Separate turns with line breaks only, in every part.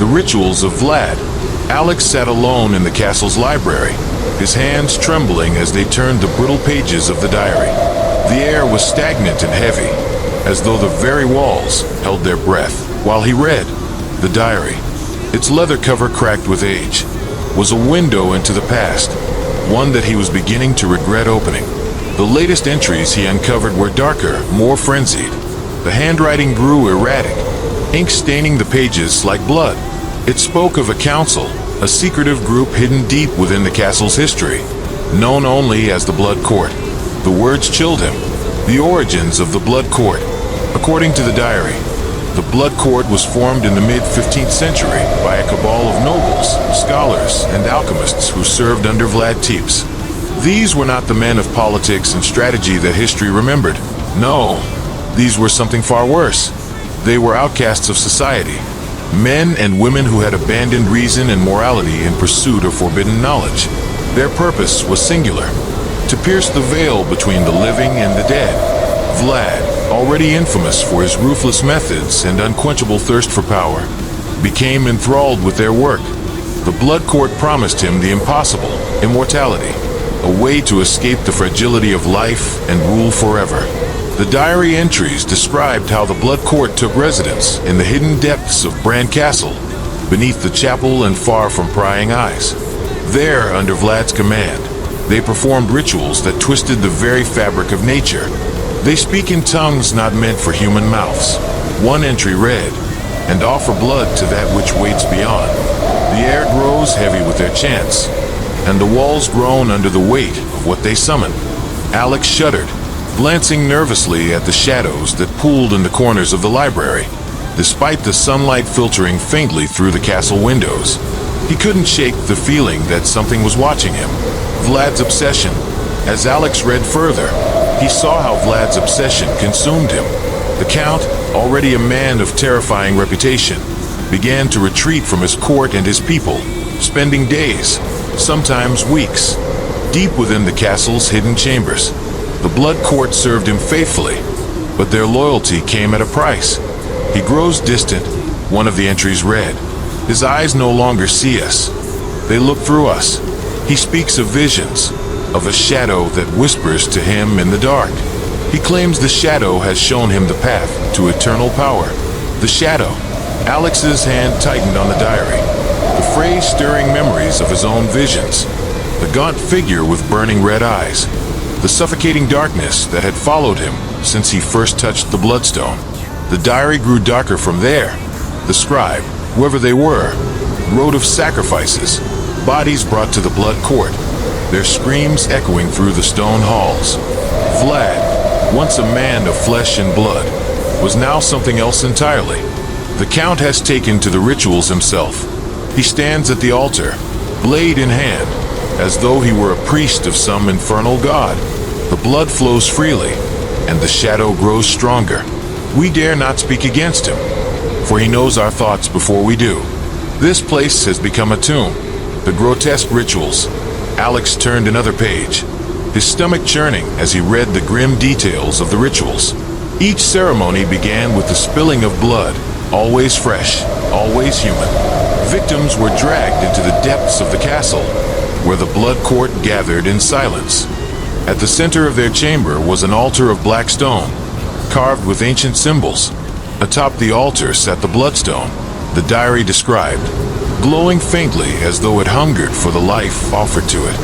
rituals of Vlad. Alex sat alone in the castle's library, his hands trembling as they turned the brittle pages of the diary. The air was stagnant and heavy, as though the very walls held their breath. While he read, the diary, its leather cover cracked with age, was a window into the past, one that he was beginning to regret opening. The latest entries he uncovered were darker, more frenzied. The handwriting grew erratic, ink staining the pages like blood. It spoke of a council, a secretive group hidden deep within the castle's history, known only as the Blood Court. The words chilled him. The origins of the Blood Court. According to the diary, the Blood Court was formed in the mid-15th century by a cabal of nobles, scholars, and alchemists who served under Vlad Tepes. These were not the men of politics and strategy that history remembered. No, these were something far worse. They were outcasts of society, men and women who had abandoned reason and morality in pursuit of forbidden knowledge. Their purpose was singular: to pierce the veil between the living and the dead. Vlad, already infamous for his ruthless methods and unquenchable thirst for power, became enthralled with their work. The Blood Court promised him the impossible: immortality, a way to escape the fragility of life and rule forever. The diary entries described how the Blood Court took residence in the hidden depths of Bran Castle, beneath the chapel and far from prying eyes. There, under Vlad's command, they performed rituals that twisted the very fabric of nature. They speak in tongues not meant for human mouths. One entry read, "And offer blood to that which waits beyond." The air grows heavy with their chants, and the walls groan under the weight of what they summon. Alex shuddered, glancing nervously at the shadows that pooled in the corners of the library. Despite the sunlight filtering faintly through the castle windows, he couldn't shake the feeling that something was watching him. Vlad's obsession. As Alex read further, he saw how Vlad's obsession consumed him. The Count, already a man of terrifying reputation, began to retreat from his court and his people, spending days, sometimes weeks, deep within the castle's hidden chambers. The Blood Court served him faithfully, but their loyalty came at a price. He grows distant, one of the entries read. His eyes no longer see us. They look through us. He speaks of visions, of a shadow that whispers to him in the dark. He claims the shadow has shown him the path to eternal power. The shadow. Alex's hand tightened on the diary, the phrase stirring memories of his own visions. The gaunt figure with burning red eyes. The suffocating darkness that had followed him since he first touched the bloodstone. The diary grew darker from there. The scribe, whoever they were, wrote of sacrifices, bodies brought to the Blood Court, their screams echoing through the stone halls. Vlad, once a man of flesh and blood, was now something else entirely. The Count has taken to the rituals himself. He stands at the altar, blade in hand, as though he were a priest of some infernal god. The blood flows freely, and the shadow grows stronger. We dare not speak against him, for he knows our thoughts before we do. This place has become a tomb. The grotesque rituals. Alex turned another page, his stomach churning as he read the grim details of the rituals. Each ceremony began with the spilling of blood, always fresh, always human. Victims were dragged into the depths of the castle, where the Blood Court gathered in silence. At the center of their chamber was an altar of black stone, carved with ancient symbols. Atop the altar sat the bloodstone, the diary described, glowing faintly as though it hungered for the life offered to it.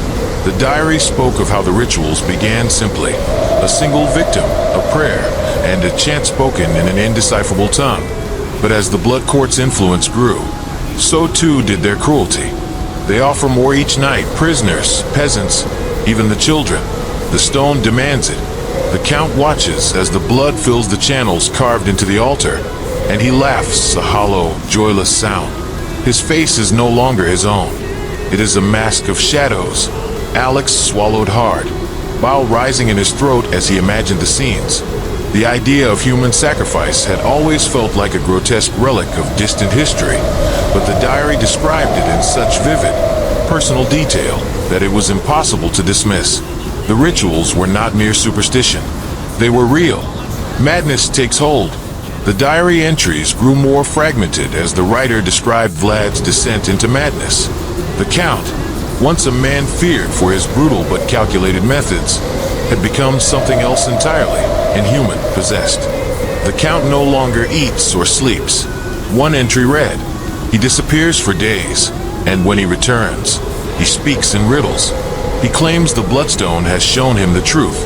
The diary spoke of how the rituals began simply: a single victim, a prayer, and a chant spoken in an indecipherable tongue. But as the Blood Court's influence grew, so too did their cruelty. They offer more each night: prisoners, peasants, even the children. The stone demands it. The Count watches as the blood fills the channels carved into the altar, and he laughs, a hollow, joyless sound. His face is no longer his own. It is a mask of shadows. Alex swallowed hard, bile rising in his throat as he imagined the scenes. The idea of human sacrifice had always felt like a grotesque relic of distant history, but the diary described it in such vivid, personal detail that it was impossible to dismiss. The rituals were not mere superstition. They were real. Madness takes hold. The diary entries grew more fragmented as the writer described Vlad's descent into madness. The Count, once a man feared for his brutal but calculated methods, had become something else entirely, inhuman, possessed. The Count no longer eats or sleeps. One entry read, "He disappears for days, and when he returns, he speaks in riddles. He claims the Bloodstone has shown him the truth,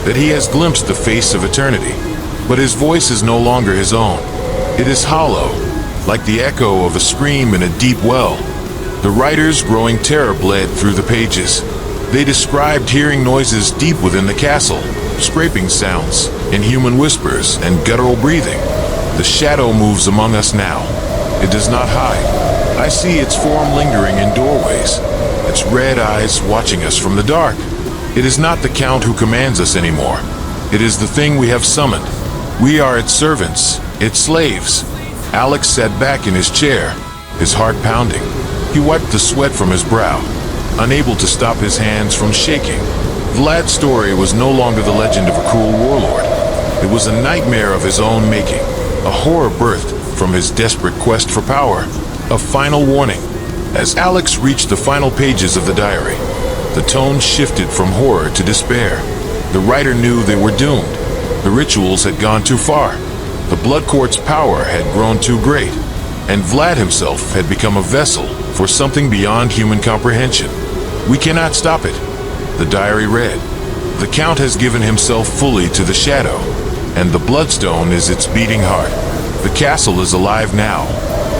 that he has glimpsed the face of eternity. But his voice is no longer his own. It is hollow, like the echo of a scream in a deep well." The writer's growing terror bled through the pages. They described hearing noises deep within the castle, scraping sounds, inhuman whispers, and guttural breathing. "The shadow moves among us now. It does not hide. I see its form lingering in doorways, its red eyes watching us from the dark. It is not the Count who commands us anymore. It is the thing we have summoned. We are its servants, its slaves." Alex sat back in his chair, his heart pounding. He wiped the sweat from his brow, unable to stop his hands from shaking. Vlad's story was no longer the legend of a cruel warlord. It was a nightmare of his own making, a horror birthed from his desperate quest for power. A final warning. As Alex reached the final pages of the diary, the tone shifted from horror to despair. The writer knew they were doomed. The rituals had gone too far. The Blood Court's power had grown too great, and Vlad himself had become a vessel for something beyond human comprehension. "We cannot stop it," the diary read. "The Count has given himself fully to the shadow, and the Bloodstone is its beating heart. The castle is alive now.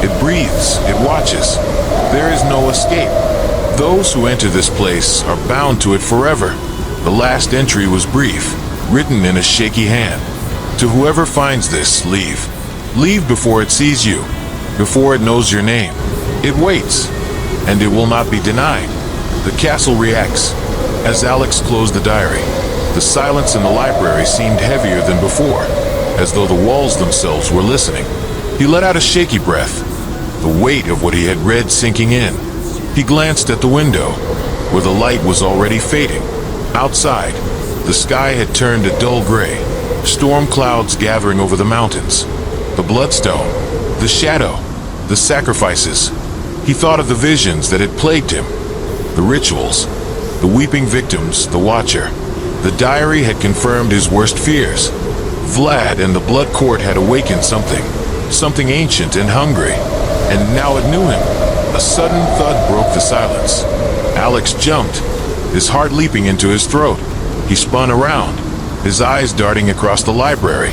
It breathes, it watches. There is no escape. Those who enter this place are bound to it forever." The last entry was brief, written in a shaky hand. "To whoever finds this, leave. Leave before it sees you, before it knows your name. It waits, and it will not be denied." The castle reacts. As Alex closed the diary, the silence in the library seemed heavier than before, as though the walls themselves were listening. He let out a shaky breath, the weight of what he had read sinking in. He glanced at the window, where the light was already fading. Outside, the sky had turned a dull gray, storm clouds gathering over the mountains. The Bloodstone, the shadow, the sacrifices. He thought of the visions that had plagued him, the rituals, the weeping victims, the Watcher. The diary had confirmed his worst fears. Vlad and the Blood Court had awakened something ancient and hungry, and now it knew him. A sudden thud broke the silence. Alex jumped, his heart leaping into his throat. He spun around, his eyes darting across the library.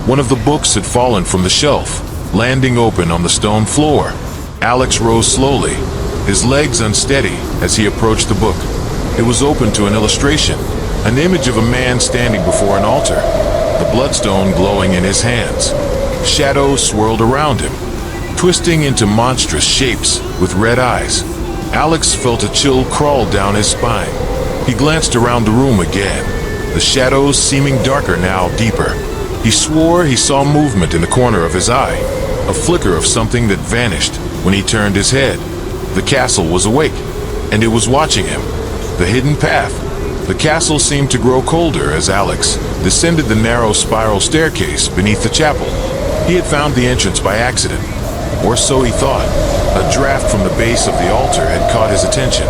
One of the books had fallen from the shelf, landing open on the stone floor. Alex rose slowly, his legs unsteady as he approached the book. It was open to an illustration, an image of a man standing before an altar, the Bloodstone glowing in his hands. Shadows swirled around him, twisting into monstrous shapes with red eyes. Alex felt a chill crawl down his spine. He glanced around the room again, the shadows seeming darker now, deeper. He swore he saw movement in the corner of his eye, a flicker of something that vanished when he turned his head. The castle was awake, and it was watching him. The hidden path. The castle seemed to grow colder as Alex descended the narrow spiral staircase beneath the chapel. He had found the entrance by accident, or so he thought. A draft from the base of the altar had caught his attention,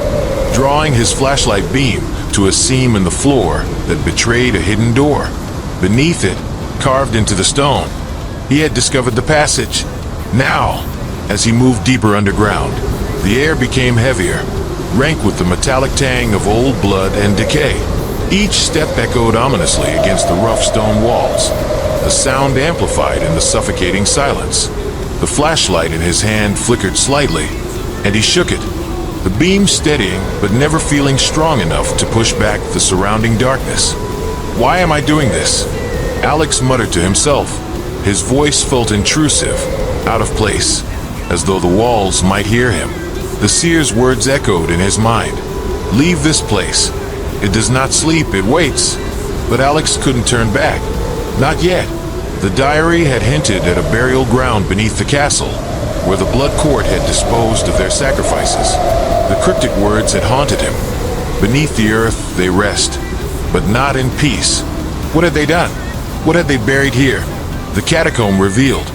drawing his flashlight beam to a seam in the floor that betrayed a hidden door. Beneath it, carved into the stone, he had discovered the passage. Now, as he moved deeper underground, the air became heavier, rank with the metallic tang of old blood and decay. Each step echoed ominously against the rough stone walls, the sound amplified in the suffocating silence. The flashlight in his hand flickered slightly, and he shook it, the beam steadying but never feeling strong enough to push back the surrounding darkness. "Why am I doing this?" Alex muttered to himself. His voice felt intrusive, out of place, as though the walls might hear him. The seer's words echoed in his mind. "Leave this place. It does not sleep, it waits." But Alex couldn't turn back. Not yet. The diary had hinted at a burial ground beneath the castle, where the Blood Court had disposed of their sacrifices. The cryptic words had haunted him. Beneath the earth they rest, but not in peace. What had they done? What had they buried here? The catacomb revealed.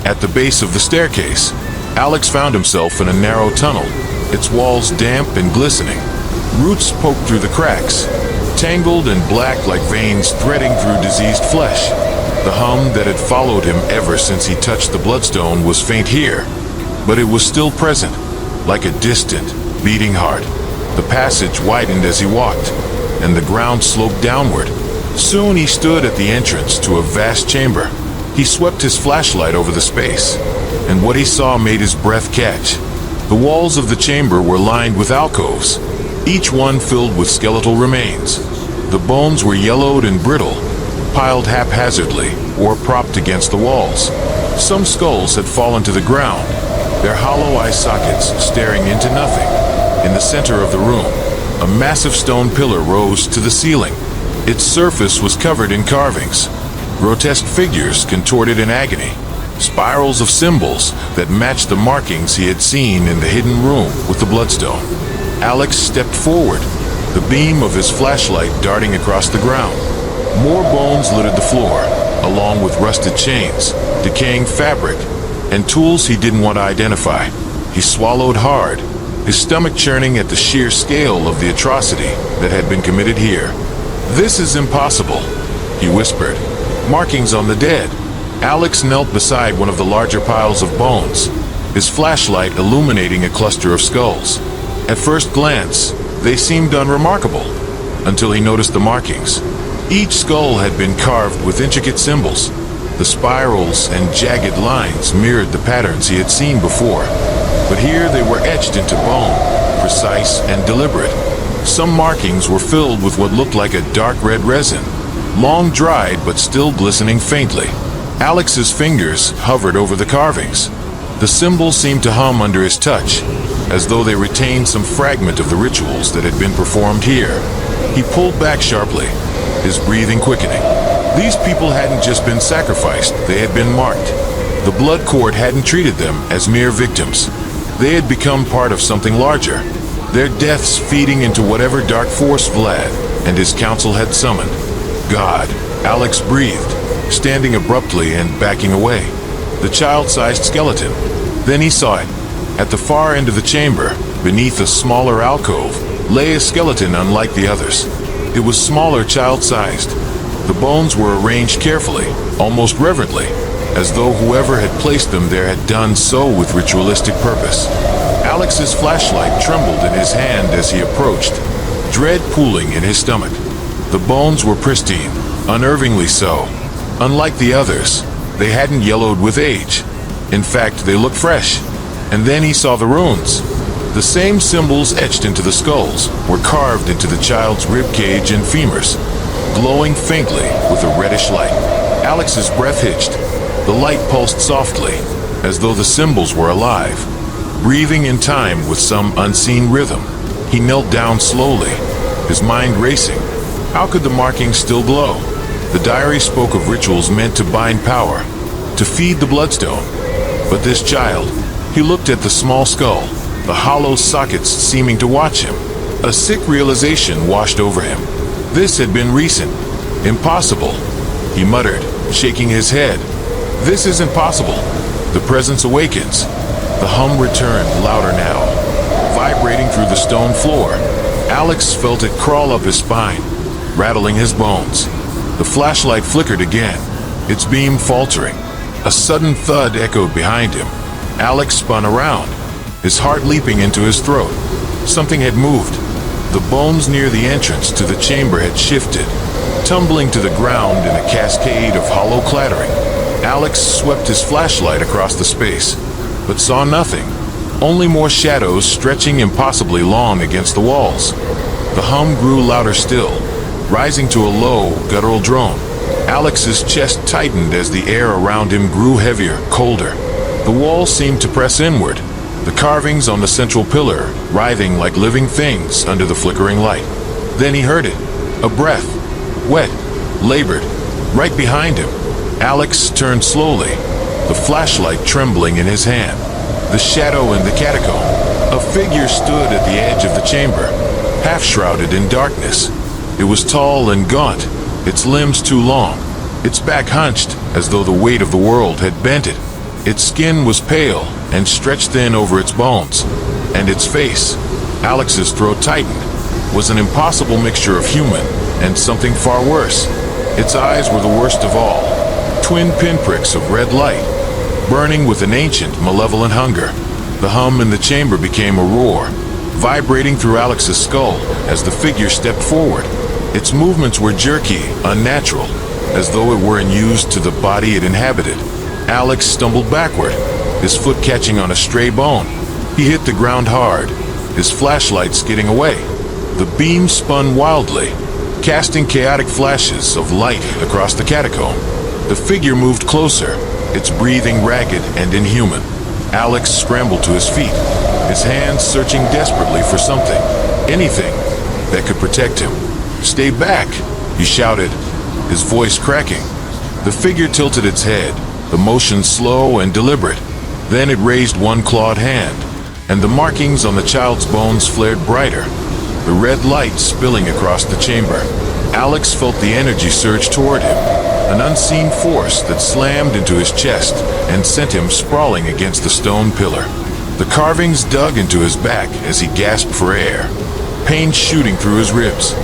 At the base of the staircase, Alex found himself in a narrow tunnel, its walls damp and glistening. Roots poked through the cracks, tangled and black like veins threading through diseased flesh. The hum that had followed him ever since he touched the bloodstone was faint here, but it was still present, like a distant, beating heart. The passage widened as he walked, and the ground sloped downward. Soon he stood at the entrance to a vast chamber. He swept his flashlight over the space, and what he saw made his breath catch. The walls of the chamber were lined with alcoves, each one filled with skeletal remains. The bones were yellowed and brittle, piled haphazardly or propped against the walls. Some skulls had fallen to the ground, their hollow eye sockets staring into nothing. In the center of the room, a massive stone pillar rose to the ceiling. Its surface was covered in carvings, grotesque figures contorted in agony, spirals of symbols that matched the markings he had seen in the hidden room with the bloodstone. Alex stepped forward, the beam of his flashlight darting across the ground. More bones littered the floor, along with rusted chains, decaying fabric, and tools he didn't want to identify. He swallowed hard, his stomach churning at the sheer scale of the atrocity that had been committed here. "This is impossible," he whispered. "Markings on the dead." Alex knelt beside one of the larger piles of bones, his flashlight illuminating a cluster of skulls. At first glance, they seemed unremarkable, until he noticed the markings. Each skull had been carved with intricate symbols. The spirals and jagged lines mirrored the patterns he had seen before, but here they were etched into bone, precise and deliberate. Some markings were filled with what looked like a dark red resin, long dried but still glistening faintly. Alex's fingers hovered over the carvings. The symbols seemed to hum under his touch, as though they retained some fragment of the rituals that had been performed here. He pulled back sharply, his breathing quickening. These people hadn't just been sacrificed, they had been marked. The blood court hadn't treated them as mere victims. They had become part of something larger, their deaths feeding into whatever dark force Vlad and his council had summoned. God, Alex breathed, standing abruptly and backing away. The child-sized skeleton. Then he saw it. At the far end of the chamber, beneath a smaller alcove, lay a skeleton unlike the others. It was smaller, child-sized. The bones were arranged carefully, almost reverently, as though whoever had placed them there had done so with ritualistic purpose. Alex's flashlight trembled in his hand as he approached, dread pooling in his stomach. The bones were pristine, unnervingly so. Unlike the others, they hadn't yellowed with age. In fact, they looked fresh. And then he saw the runes. The same symbols etched into the skulls were carved into the child's ribcage and femurs, glowing faintly with a reddish light. Alex's breath hitched. The light pulsed softly, as though the symbols were alive, breathing in time with some unseen rhythm. He knelt down slowly, his mind racing. How could the markings still glow? The diary spoke of rituals meant to bind power, to feed the bloodstone. But this child, he looked at the small skull, the hollow sockets seeming to watch him. A sick realization washed over him. This had been recent. Impossible, he muttered, shaking his head. This isn't possible. The presence awakens. The hum returned, louder now, vibrating through the stone floor. Alex felt it crawl up his spine, rattling his bones. The flashlight flickered again, its beam faltering. A sudden thud echoed behind him. Alex spun around, his heart leaping into his throat. Something had moved. The bones near the entrance to the chamber had shifted, tumbling to the ground in a cascade of hollow clattering. Alex swept his flashlight across the space, but saw nothing. Only more shadows stretching impossibly long against the walls. The hum grew louder still, rising to a low, guttural drone. Alex's chest tightened as the air around him grew heavier, colder. The walls seemed to press inward, the carvings on the central pillar writhing like living things under the flickering light. Then he heard it, a breath, wet, labored, right behind him. Alex turned slowly, the flashlight trembling in his hand. The shadow in the catacomb. A figure stood at the edge of the chamber, half shrouded in darkness. It was tall and gaunt, its limbs too long, Its back hunched, as though the weight of the world had bent it. Its skin was pale and stretched thin over its bones. And its face, Alex's throat tightened, was an impossible mixture of human and something far worse. Its eyes were the worst of all, twin pinpricks of red light, burning with an ancient, malevolent hunger. The hum in the chamber became a roar, vibrating through Alex's skull as the figure stepped forward. Its movements were jerky, unnatural, as though it weren't used to the body it inhabited. Alex stumbled backward, his foot catching on a stray bone. He hit the ground hard, his flashlight skidding away. The beam spun wildly, casting chaotic flashes of light across the catacomb. The figure moved closer, its breathing ragged and inhuman. Alex scrambled to his feet, his hands searching desperately for something, anything that could protect him. "Stay back," he shouted, his voice cracking. The figure tilted its head, the motion slow and deliberate. Then it raised one clawed hand, and the markings on the child's bones flared brighter, the red light spilling across the chamber. Alex felt the energy surge toward him, an unseen force that slammed into his chest and sent him sprawling against the stone pillar. The carvings dug into his back as he gasped for air, pain shooting through his ribs.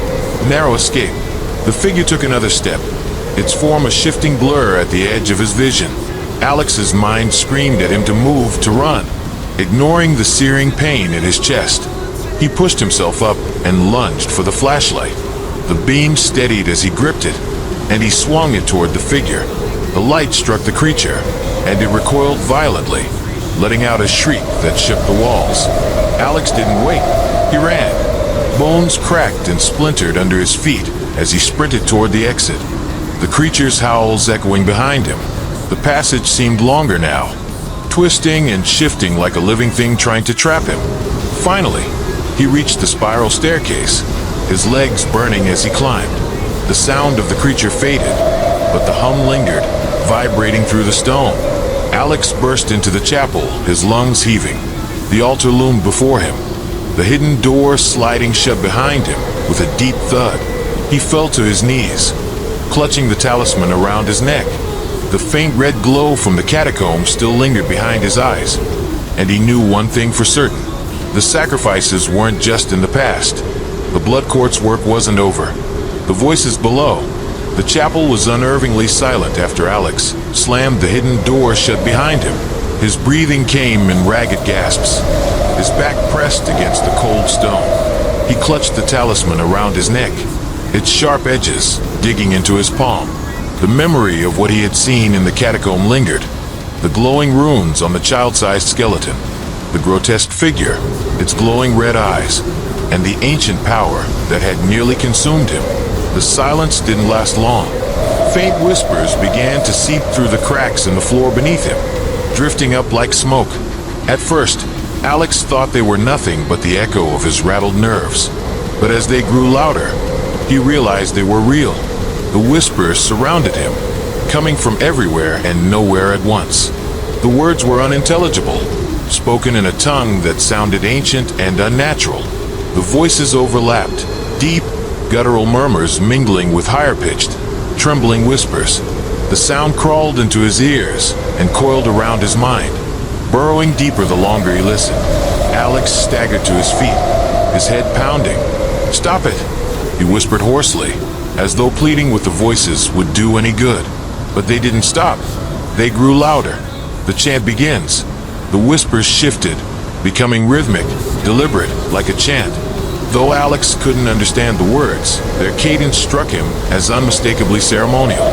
Narrow escape. The figure took another step, its form a shifting blur at the edge of his vision. Alex's mind screamed at him to move, to run, ignoring the searing pain in his chest. He pushed himself up and lunged for the flashlight. The beam steadied as he gripped it, and he swung it toward the figure. The light struck the creature, and it recoiled violently, letting out a shriek that shook the walls. Alex didn't wait. He ran. Bones cracked and splintered under his feet as he sprinted toward the exit, the creature's howls echoing behind him. The passage seemed longer now, twisting and shifting like a living thing trying to trap him. Finally, he reached the spiral staircase, his legs burning as he climbed. The sound of the creature faded, but the hum lingered, vibrating through the stone. Alex burst into the chapel, his lungs heaving. The altar loomed before him, the hidden door sliding shut behind him with a deep thud. He fell to his knees, clutching the talisman around his neck. The faint red glow from the catacombs still lingered behind his eyes, and he knew one thing for certain. The sacrifices weren't just in the past. The blood court's work wasn't over. The voices below. The chapel was unnervingly silent after Alex slammed the hidden door shut behind him. His breathing came in ragged gasps, his back pressed against the cold stone. He clutched the talisman around his neck, its sharp edges digging into his palm. The memory of what he had seen in the catacomb lingered, the glowing runes on the child-sized skeleton, the grotesque figure, its glowing red eyes, and the ancient power that had nearly consumed him. The silence didn't last long. Faint whispers began to seep through the cracks in the floor beneath him, drifting up like smoke. At first, Alex thought they were nothing but the echo of his rattled nerves. But as they grew louder, he realized they were real. The whispers surrounded him, coming from everywhere and nowhere at once. The words were unintelligible, spoken in a tongue that sounded ancient and unnatural. The voices overlapped, deep, guttural murmurs mingling with higher-pitched, trembling whispers. The sound crawled into his ears and coiled around his mind, burrowing deeper the longer he listened. Alex staggered to his feet, his head pounding. "Stop it," he whispered hoarsely, as though pleading with the voices would do any good. But they didn't stop. They grew louder. The chant begins. The whispers shifted, becoming rhythmic, deliberate, like a chant. Though Alex couldn't understand the words, their cadence struck him as unmistakably ceremonial.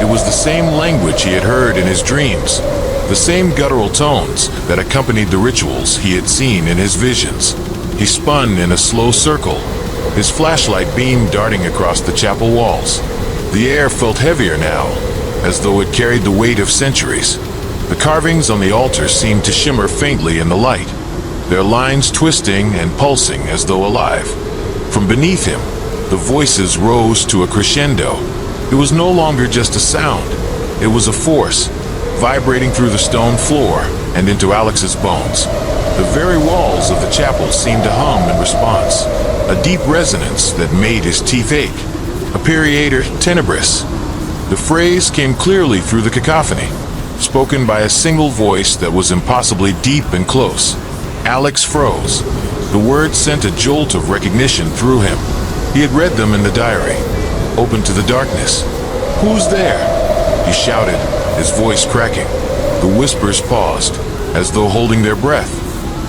It was the same language he had heard in his dreams, the same guttural tones that accompanied the rituals he had seen in his visions. He spun in a slow circle, his flashlight beam darting across the chapel walls. The air felt heavier now, as though it carried the weight of centuries. The carvings on the altar seemed to shimmer faintly in the light, their lines twisting and pulsing as though alive. From beneath him, the voices rose to a crescendo. It was no longer just a sound. It was a force, vibrating through the stone floor and into Alex's bones. The very walls of the chapel seemed to hum in response, a deep resonance that made his teeth ache. A Periator tenebris, The phrase came clearly through the cacophony, spoken by a single voice that was impossibly deep and close. Alex froze. The words sent a jolt of recognition through him. He had read them in the diary. Open to the darkness. "Who's there?" he shouted, his voice cracking. The whispers paused, as though holding their breath.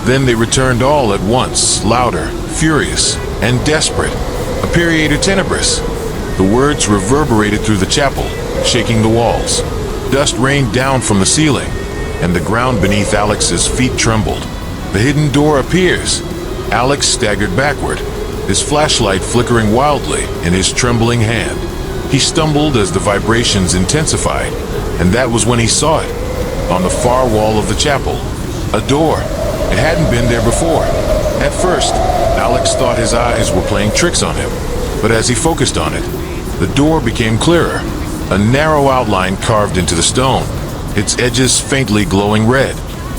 Then they returned all at once, louder, furious, and desperate. "Aperiator tenebris." The words reverberated through the chapel, shaking the walls. Dust rained down from the ceiling, and the ground beneath Alex's feet trembled. "The hidden door appears." Alex staggered backward, his flashlight flickering wildly in his trembling hand. He stumbled as the vibrations intensified, and that was when he saw it. On the far wall of the chapel, a door. It hadn't been there before. At first, Alex thought his eyes were playing tricks on him, but as he focused on it, the door became clearer, a narrow outline carved into the stone, its edges faintly glowing red.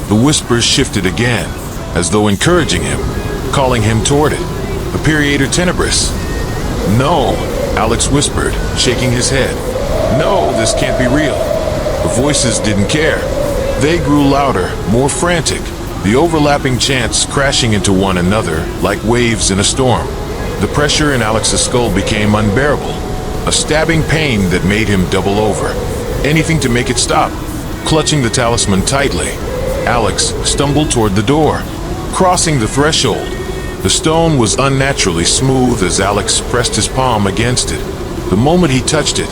The whispers shifted again, as though encouraging him, calling him toward it. "Aperiator tenebris." "No," Alex whispered, shaking his head. "No, this can't be real." The voices didn't care. They grew louder, more frantic, the overlapping chants crashing into one another like waves in a storm. The pressure in Alex's skull became unbearable, a stabbing pain that made him double over. Anything to make it stop. Clutching the talisman tightly, Alex stumbled toward the door, crossing the threshold. The stone was unnaturally smooth as Alex pressed his palm against it. The moment he touched it,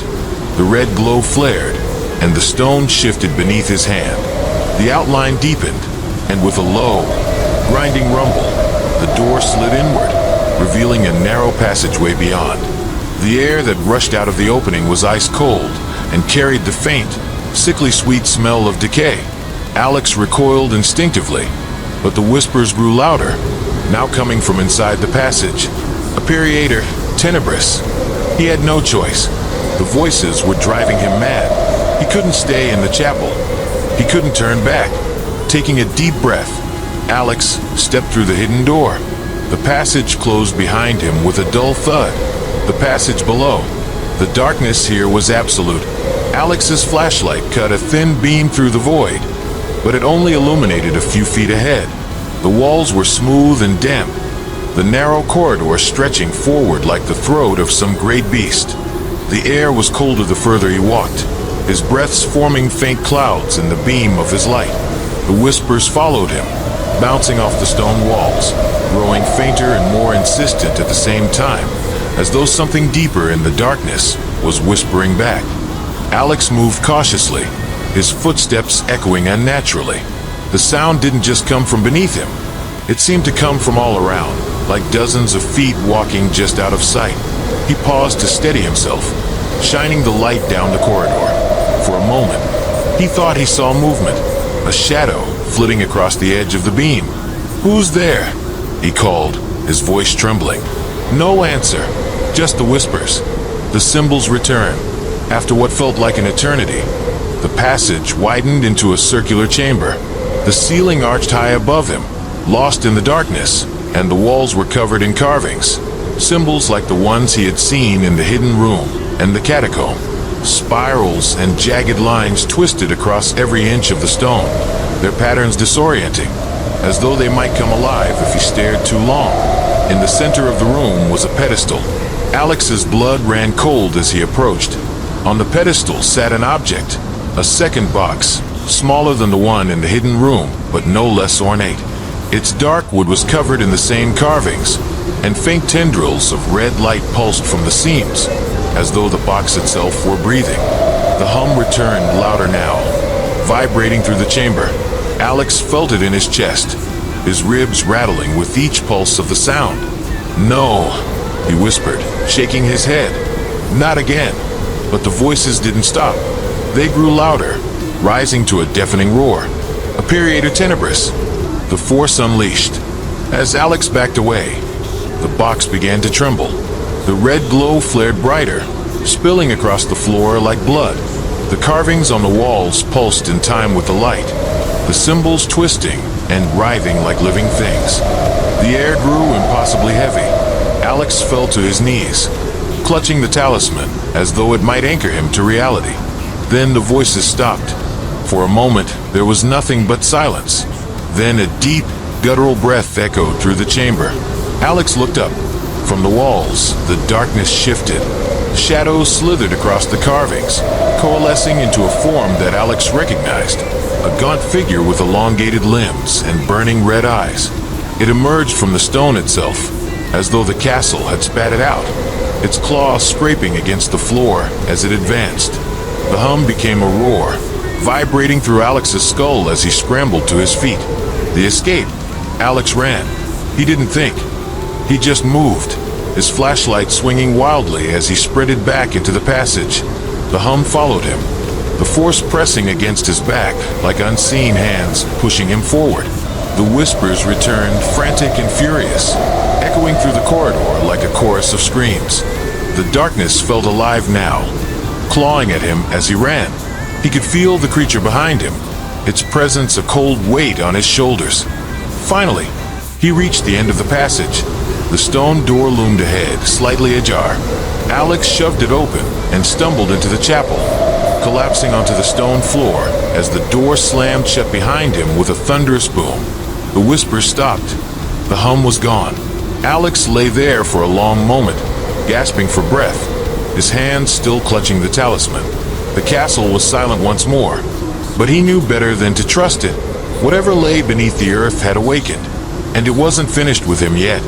the red glow flared, and the stone shifted beneath his hand. The outline deepened, and with a low, grinding rumble, the door slid inward, revealing a narrow passageway beyond. The air that rushed out of the opening was ice cold and carried the faint, sickly sweet smell of decay. Alex recoiled instinctively, but the whispers grew louder, now coming from inside the passage. "Aperiator tenebris." He had no choice. The voices were driving him mad. He couldn't stay in the chapel. He couldn't turn back. Taking a deep breath, Alex stepped through the hidden door. The passage closed behind him with a dull thud. The passage below. The darkness here was absolute. Alex's flashlight cut a thin beam through the void, but it only illuminated a few feet ahead. The walls were smooth and damp, the narrow corridor stretching forward like the throat of some great beast. The air was colder the further he walked, his breaths forming faint clouds in the beam of his light. The whispers followed him, bouncing off the stone walls, growing fainter and more insistent at the same time, as though something deeper in the darkness was whispering back. Alex moved cautiously, his footsteps echoing unnaturally. The sound didn't just come from beneath him. It seemed to come from all around, like dozens of feet walking just out of sight. He paused to steady himself, shining the light down the corridor. For a moment, he thought he saw movement, a shadow flitting across the edge of the beam. "Who's there?" he called, his voice trembling. No answer, just the whispers. The symbols returned. After what felt like an eternity, the passage widened into a circular chamber. The ceiling arched high above him, lost in the darkness, and the walls were covered in carvings, symbols like the ones he had seen in the hidden room and the catacomb. Spirals and jagged lines twisted across every inch of the stone, their patterns disorienting, as though they might come alive if he stared too long. In the center of the room was a pedestal. Alex's blood ran cold as he approached. On the pedestal sat an object, a second box, smaller than the one in the hidden room, but no less ornate. Its dark wood was covered in the same carvings, and faint tendrils of red light pulsed from the seams, as though the box itself were breathing. The hum returned louder now, vibrating through the chamber. Alex felt it in his chest, his ribs rattling with each pulse of the sound. "No," he whispered, shaking his head. "Not again." But the voices didn't stop. They grew louder, rising to a deafening roar. "Aperiator tenebris." The force unleashed. As Alex backed away, the box began to tremble. The red glow flared brighter, spilling across the floor like blood. The carvings on the walls pulsed in time with the light, the symbols twisting and writhing like living things. The air grew impossibly heavy. Alex fell to his knees. clutching the talisman as though it might anchor him to reality. Then the voices stopped. For a moment, there was nothing but silence. Then a deep, guttural breath echoed through the chamber. Alex looked up. From the walls, the darkness shifted. Shadows slithered across the carvings, coalescing into a form that Alex recognized. A gaunt figure with elongated limbs and burning red eyes. It emerged from the stone itself, as though the castle had spat it out, its claws scraping against the floor as it advanced. The hum became a roar, vibrating through Alex's skull as he scrambled to his feet. The escape. Alex ran. He didn't think. He just moved, his flashlight swinging wildly as he sprinted back into the passage. The hum followed him, the force pressing against his back like unseen hands pushing him forward. The whispers returned, frantic and furious, echoing through the corridor like a chorus of screams. The darkness felt alive now, clawing at him as he ran. He could feel the creature behind him, its presence a cold weight on his shoulders. Finally, he reached the end of the passage. The stone door loomed ahead, slightly ajar. Alex shoved it open and stumbled into the chapel, collapsing onto the stone floor as the door slammed shut behind him with a thunderous boom. The whispers stopped. The hum was gone. Alex lay there for a long moment, gasping for breath, his hands still clutching the talisman. The castle was silent once more, but he knew better than to trust it. Whatever lay beneath the earth had awakened, and it wasn't finished with him yet.